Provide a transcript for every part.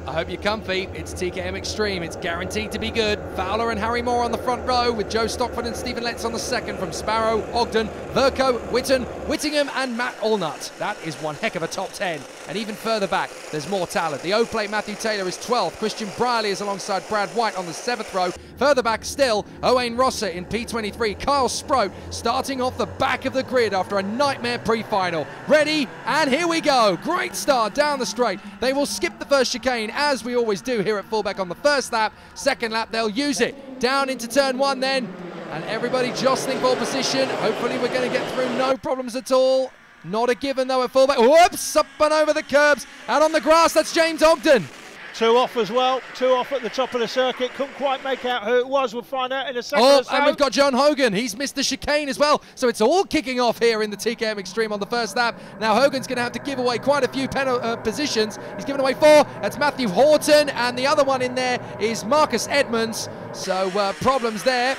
I hope you're comfy. It's TKM Extreme. It's guaranteed to be good. Fowler and Harry Moore on the front row with Joe Stockford and Stephen Letts on the second from Sparrow, Ogden, Verco, Witten, Whittingham and Matt Allnut. That is one heck of a top 10. And even further back, there's more talent. The O-Plate Matthew Taylor is 12th. Christian Briley is alongside Brad White on the 7th row. Further back still, Owain Rosser in P23. Kyle Sproat starting off the back of the grid after a nightmare pre-final. Ready, and here we go. Great start down the straight. They will skip the first chicane, as we always do here at Fulbeck on the first lap. Second lap, they'll use it. Down into turn one then, and everybody jostling for position. Hopefully we're going to get through no problems at all. Not a given though at Fulbeck. Whoops, up and over the curbs, out on the grass, that's James Ogden. Two off as well, two off at the top of the circuit. Couldn't quite make out who it was. We'll find out in a second or so. And we've got John Hogan. He's missed the chicane as well. So it's all kicking off here in the TKM Extreme on the first lap. Now Hogan's going to have to give away quite a few positions. He's given away 4. That's Matthew Horton. And the other one in there is Marcus Edmonds. So problems there.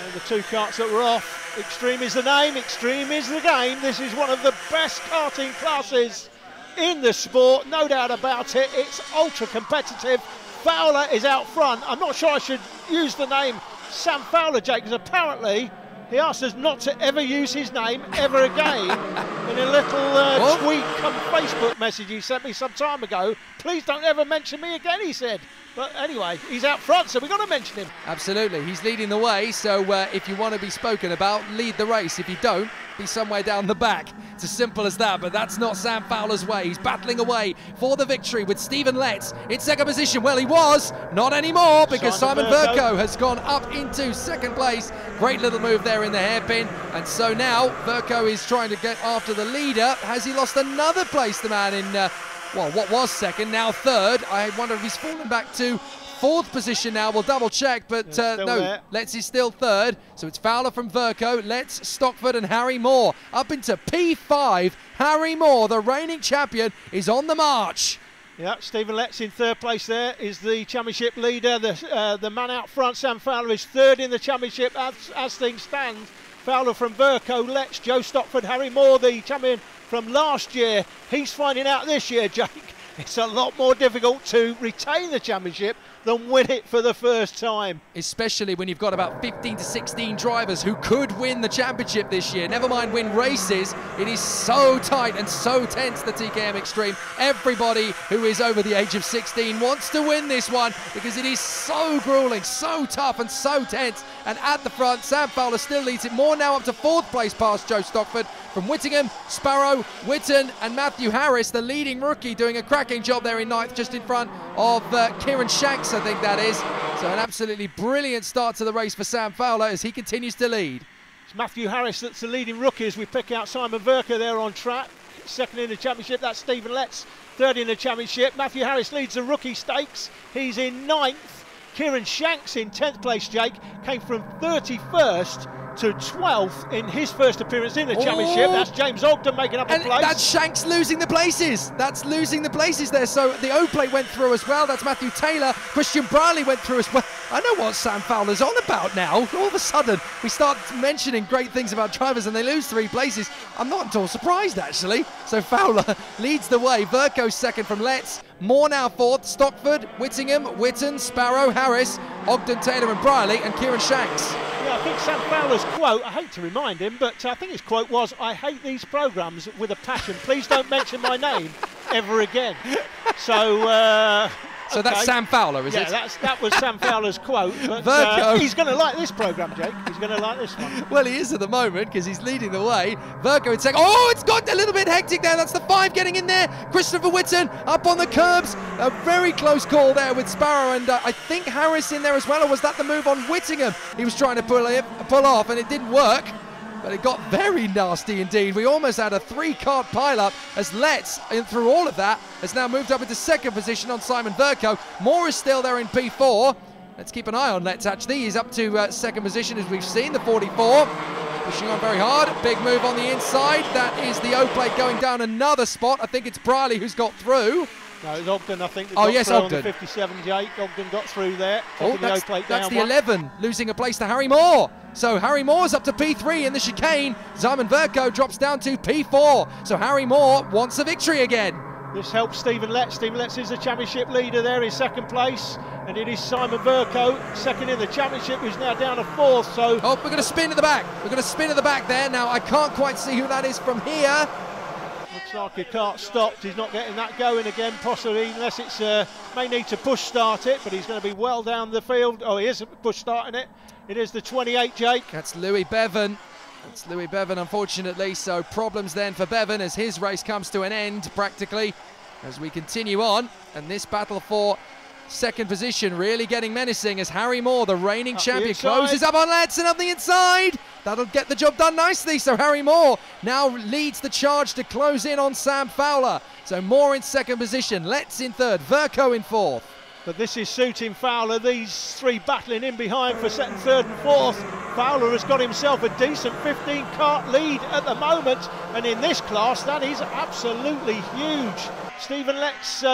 And the two karts that were off. Extreme is the name. Extreme is the game. This is one of the best karting classes in the sport, no doubt about it. It's ultra competitive. Fowler is out front. I'm not sure I should use the name Sam Fowler, Jake, because apparently he asked us not to ever use his name ever again in a little tweet come Facebook message he sent me some time ago. Please don't ever mention me again, he said. But anyway, he's out front, so we've got to mention him. Absolutely, he's leading the way, so if you want to be spoken about, lead the race. If you don't, be somewhere down the back. It's as simple as that, but that's not Sam Fowler's way. He's battling away for the victory with Stephen Letts in second position. Well, he was, not anymore, because Simon Verco has gone up into second place. Great little move there in the hairpin, and so now Verco is trying to get after the leader. Has he lost another place, the man in, well, what was second, now third? I wonder if he's fallen back to 4th position now. We'll double check, but no, Letts is still 3rd. So it's Fowler from Verco, Letts, Stockford and Harry Moore. Up into P5, Harry Moore, the reigning champion, is on the march. Yeah, Stephen Letts in 3rd place there is the championship leader. The man out front, Sam Fowler, is 3rd in the championship as things stand. Fowler from Verco, Letts, Joe Stockford, Harry Moore, the champion from last year. He's finding out this year, Jake, it's a lot more difficult to retain the championship than win it for the first time. Especially when you've got about 15 to 16 drivers who could win the championship this year. Never mind win races. It is so tight and so tense, the TKM Extreme. Everybody who is over the age of 16 wants to win this one because it is so grueling, so tough and so tense. And at the front, Sam Fowler still leads it. More now up to 4th place past Joe Stockford. From Whittingham, Sparrow, Witten and Matthew Harris, the leading rookie, doing a cracking job there in 9th, just in front of Kieran Shanks, I think that is. So an absolutely brilliant start to the race for Sam Fowler as he continues to lead. It's Matthew Harris that's the leading rookie as we pick out Simon Verco there on track. 2nd in the championship, that's Stephen Letts. 3rd in the championship. Matthew Harris leads the rookie stakes. He's in 9th. Kieran Shanks in 10th place, Jake, came from 31st to 12th in his first appearance in the championship. That's James Ogden making up a place. That's Shanks losing the places. That's losing the places there. So the O-Plate went through as well. That's Matthew Taylor. Christian Briley went through as well. I know what Sam Fowler's on about now. All of a sudden, we start mentioning great things about drivers and they lose 3 places. I'm not at all surprised, actually. So Fowler leads the way. Verco 2nd from Letts. Moore now 4th. Stockford, Whittingham, Witten, Sparrow, Harris, Ogden, Taylor and Briley and Kieran Shanks. Yeah, I think Sam Fowler's quote, I hate to remind him, but I think his quote was, "I hate these programmes with a passion. Please don't mention my name ever again." So, so okay. That's Sam Fowler, is it? Yeah, that was Sam Fowler's quote. But he's going to like this programme, Jake. He's going to like this one. Well, he is at the moment because he's leading the way. Verco in second. Oh, it's got a little bit hectic there. That's the 5 getting in there. Christopher Witten up on the curbs. A very close call there with Sparrow and I think Harris in there as well. Or was that the move on Whittingham? He was trying to pull off and it didn't work. But it got very nasty indeed. We almost had a 3-kart pile-up as Letts, through all of that, has now moved up into 2nd position on Simon Verco. Moore is still there in P4. Let's keep an eye on Letts, actually. He's up to 2nd position, as we've seen, the 44. Pushing on very hard. Big move on the inside. That is the O-Plate going down another spot. I think it's Briley who's got through. No, it's Ogden, I think. Oh, yes, Ogden. On the 57, Jake. Ogden got through there. Oh, that's the 11, losing a place to Harry Moore. So Harry Moore's up to P3 in the chicane. Simon Verco drops down to P4. So Harry Moore wants a victory again. This helps Stephen Letts. Stephen Letts is the championship leader there in second place, and it is Simon Verco, second in the championship, who's now down to fourth. So oh, we're going to spin at the back. We're going to spin at the back there. Now I can't quite see who that is from here. Looks like a kart stopped. He's not getting that going again, possibly, unless it's may need to push start it, but he's going to be well down the field. Oh, he is push starting it. It is the 28, Jake. That's Louis Bevan. That's Louis Bevan, unfortunately. So problems then for Bevan as his race comes to an end, practically, as we continue on. And this battle for second position really getting menacing as Harry Moore, the reigning champion, closes up on Letts and up the inside. That'll get the job done nicely. So Harry Moore now leads the charge to close in on Sam Fowler. So Moore in second position, Letts in third, Verco in fourth. But this is suiting Fowler, these three battling in behind for second, third and fourth. Fowler has got himself a decent 15 kart lead at the moment, and in this class that is absolutely huge. Stephen Letts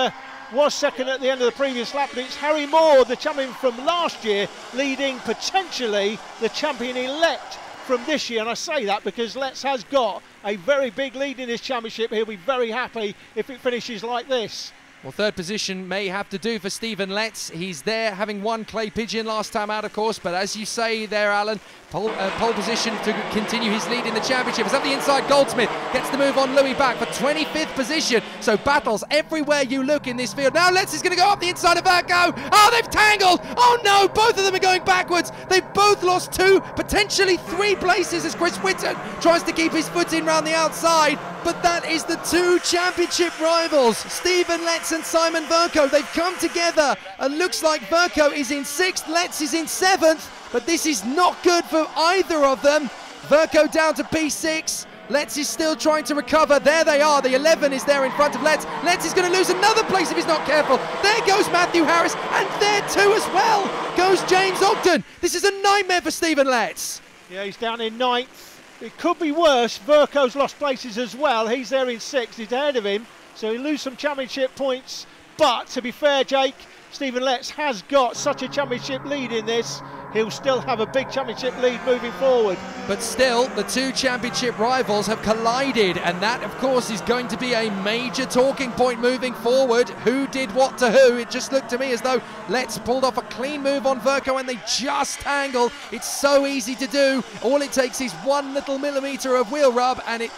was second at the end of the previous lap, but it's Harry Moore, the champion from last year, leading potentially the champion-elect from this year. And I say that because Letts has got a very big lead in this championship. He'll be very happy if it finishes like this. Well, third position may have to do for Stephen Letts. He's there having won Clay Pigeon last time out, of course, but as you say there, Alan, pole position to continue his lead in the championship. It's up the inside. Goldsmith gets the move on Louis back for 25th position. So battles everywhere you look in this field. Now Letts is going to go up the inside of Verco. Oh, they've tangled. Oh no, both of them are going backwards. They've both lost 2, potentially 3 places as Chris Whitten tries to keep his foot in round the outside. But that is the 2 championship rivals, Stephen Letts and Simon Verco. They've come together and looks like Verco is in 6th, Letts is in 7th, but this is not good for either of them. Verco down to P6, Letts is still trying to recover. There they are, the 11 is there in front of Letts. Letts is going to lose another place if he's not careful. There goes Matthew Harris, and there too as well goes James Ogden. This is a nightmare for Stephen Letts. Yeah, he's down in 9th. It could be worse. Verco's lost places as well. He's there in 6th. He's ahead of him, so he'll lose some championship points. But to be fair, Jake, Stephen Letts has got such a championship lead in this. He'll still have a big championship lead moving forward. But still, the 2 championship rivals have collided, and that, of course, is going to be a major talking point moving forward. Who did what to who? It just looked to me as though Letts pulled off a clean move on Verco, and they just tangle. It's so easy to do. All it takes is 1 little millimetre of wheel rub, and it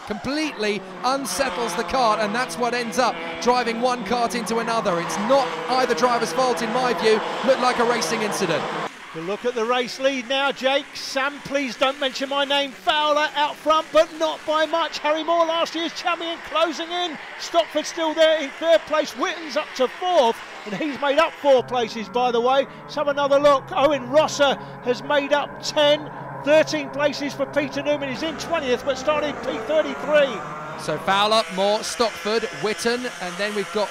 completely unsettles the kart, and that's what ends up driving one kart into another. It's not either driver's fault, in my view. Looked like a racing incident. We'll look at the race lead now, Jake. Sam, please don't mention my name. Fowler out front, but not by much. Harry Moore, last year's champion, closing in. Stockford still there in 3rd place. Whitten's up to 4th, and he's made up 4 places, by the way. Let's have another look. Owen Rosser has made up 10. 13 places for Peter Newman. He's in 20th, but started P33. So Fowler, Moore, Stockford, Whitten, and then we've got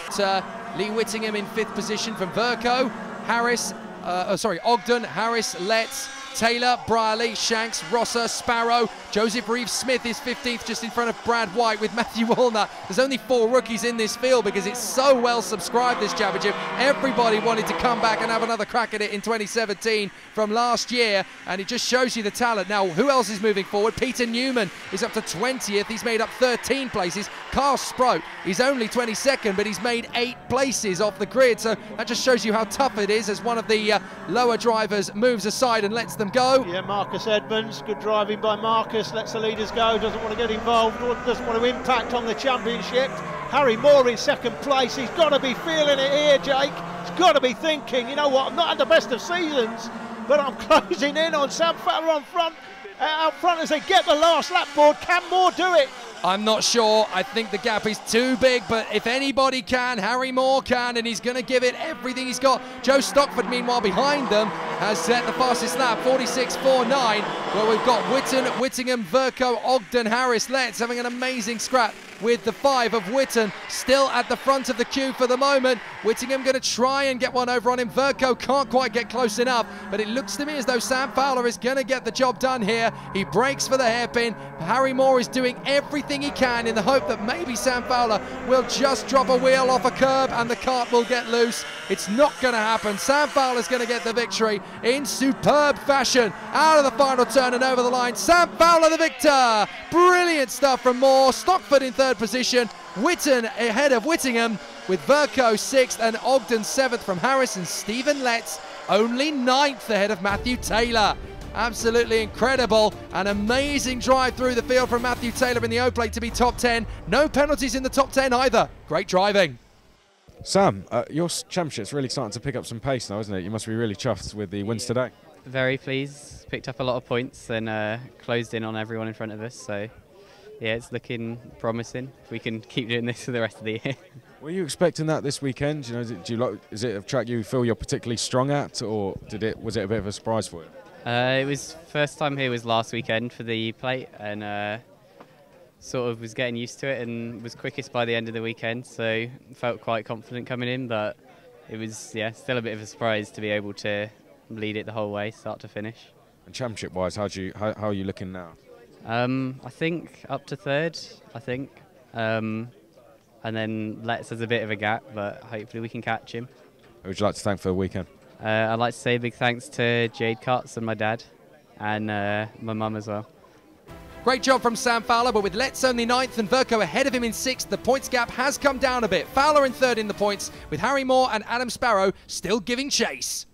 Lee Whittingham in 5th position from Verco. Harris, Ogden, Harris, Letts, Taylor, Brierley, Shanks, Rosser, Sparrow. Joseph Reeves-Smith is 15th, just in front of Brad White with Matthew Walnut. There's only 4 rookies in this field because it's so well subscribed, this championship. Everybody wanted to come back and have another crack at it in 2017 from last year, and it just shows you the talent. Now, who else is moving forward? Peter Newman is up to 20th. He's made up 13 places. Carl Sprout is only 22nd, but he's made 8 places off the grid, so that just shows you how tough it is as one of the lower drivers moves aside and lets them go. Yeah, Marcus Edmonds, good driving by Marcus, lets the leaders go, doesn't want to get involved, doesn't want to impact on the championship. Harry Moore in 2nd place. He's got to be feeling it here, Jake. He's got to be thinking, you know what, I've not had the best of seasons, but I'm closing in on Sam Fowler out front as they get the last lap board. Can Moore do it? I'm not sure. I think the gap is too big, but if anybody can, Harry Moore can, and he's going to give it everything he's got. Joe Stockford, meanwhile, behind them, has set the fastest lap, 46.49, where we've got Whittingham, Verco, Ogden, Harris, Letts having an amazing scrap with the 5 of Whitten still at the front of the queue for the moment. Whittingham going to try and get one over on him. Verco can't quite get close enough, but it looks to me as though Sam Fowler is going to get the job done here. He breaks for the hairpin. Harry Moore is doing everything he can in the hope that maybe Sam Fowler will just drop a wheel off a curb and the kart will get loose. It's not going to happen. Sam Fowler's going to get the victory in superb fashion. Out of the final turn and over the line. Sam Fowler the victor. Brilliant stuff from Moore. Stockford in 3rd position. Witten ahead of Whittingham, with Verco 6th and Ogden 7th from Harris, and Stephen Letts only 9th ahead of Matthew Taylor. Absolutely incredible. An amazing drive through the field from Matthew Taylor in the O-Plate to be top 10. No penalties in the top 10 either. Great driving. Sam, your championship's really starting to pick up some pace now, isn't it? You must be really chuffed with the wins today. Very pleased. Picked up a lot of points and closed in on everyone in front of us. So, yeah, it's looking promising. If we can keep doing this for the rest of the year. Were you expecting that this weekend? You know, is it a track you feel you're particularly strong at, or was it a bit of a surprise for you? It was first time here was last weekend for the plate, and sort of was getting used to it and was quickest by the end of the weekend. So felt quite confident coming in, but it was still a bit of a surprise to be able to lead it the whole way, start to finish. And championship-wise, how are you looking now? I think up to third. I think, and then Letts has a bit of a gap, but hopefully we can catch him. Who would you like to thank for the weekend? I'd like to say a big thanks to Jade Karts and my dad, and my mum as well. Great job from Sam Fowler, but with Letts only 9th and Verco ahead of him in 6th, the points gap has come down a bit. Fowler in 3rd in the points, with Harry Moore and Adam Sparrow still giving chase.